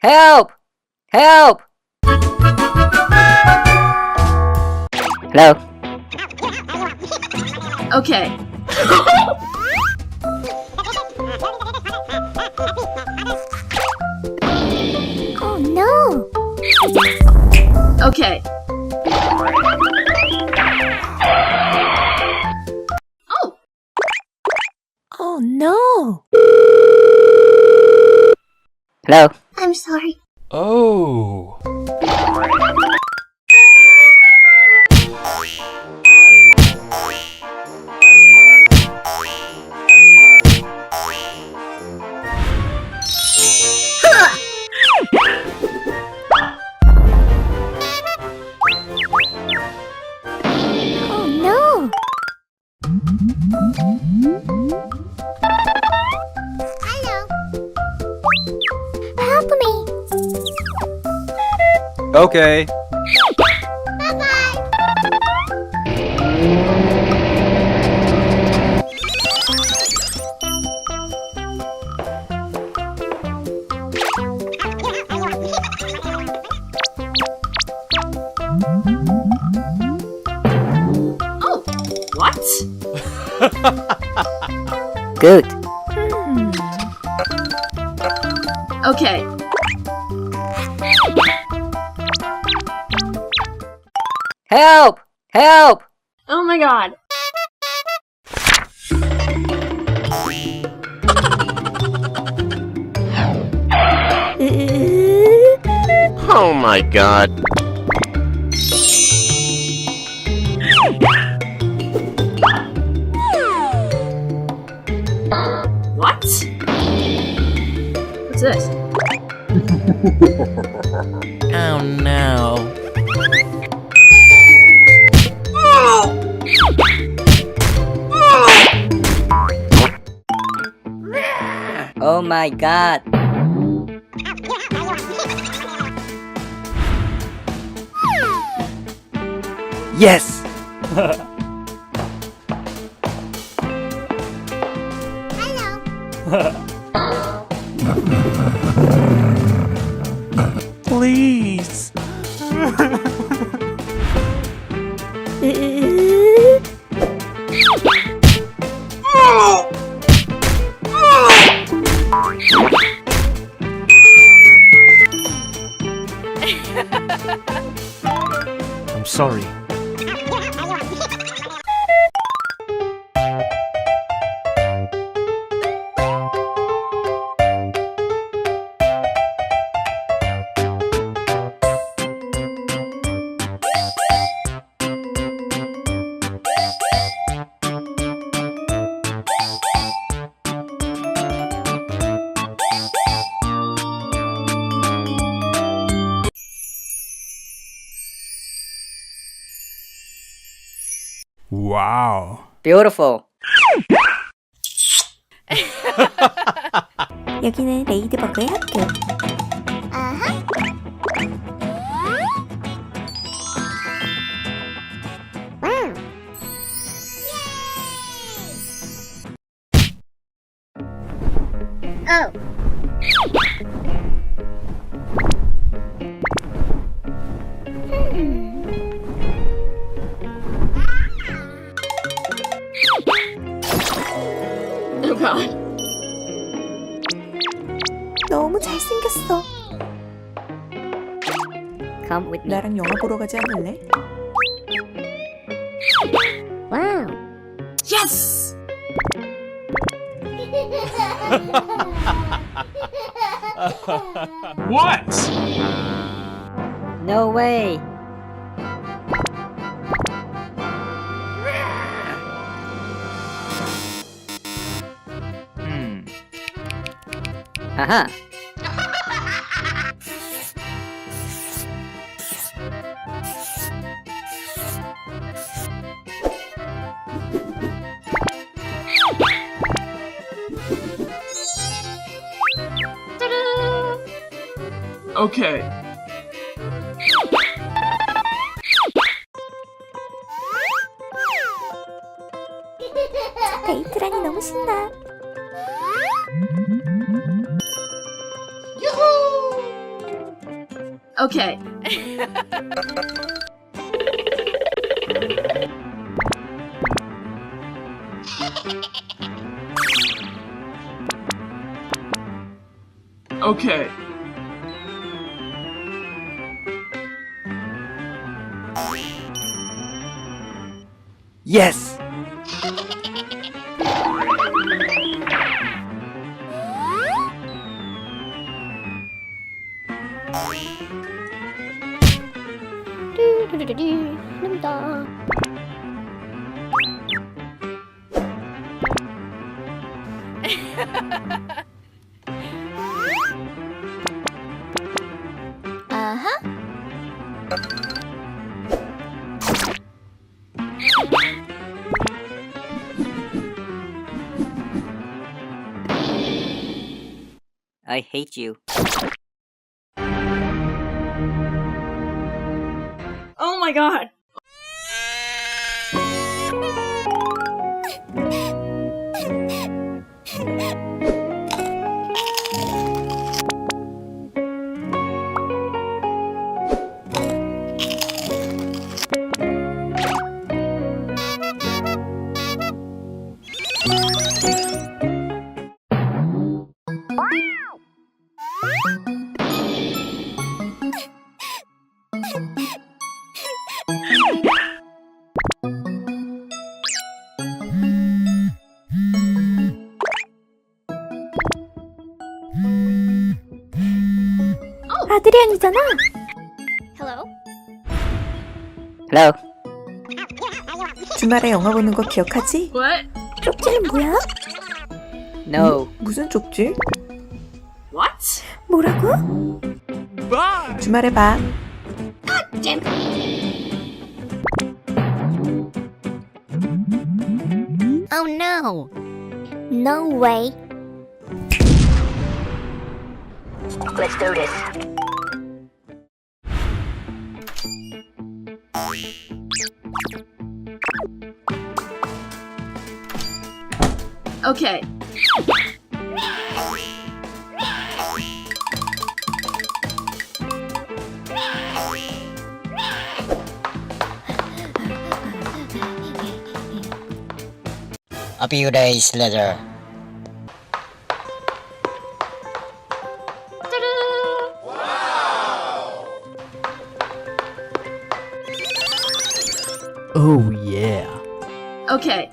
Help! Help! Hello? Okay. Oh no! Okay. Oh! Oh no! Hello? I'm sorry. Oh. Oh no! Hello. Help me. Okay. Bye-bye. Oh! What? Good. Okay. Help! Help! Oh my god. Oh my god. What? What's this? Oh no. Oh my god. Yes! Please. I'm sorry. Wow. Beautiful. 여기는 레이드버그의 학교. 아하. Oh. Oh god. 너무 잘생겼어. Come with me. 나랑 영화 보러 가지 않을래? Wow. Yes! What? No way. Aha. Okay. 데이트라니 너무 신나. Okay. Okay. Yes! I hate you. Oh my god. 아드리안이잖아. Hello? 주말에 영화 보는 거 기억하지? What? 쪽지는 뭐야? No. 무슨 쪽지? What? 뭐라고? 주말에 봐. Damn. Oh no! No way! Let's do this. Okay. A few days later. Oh yeah. Okay.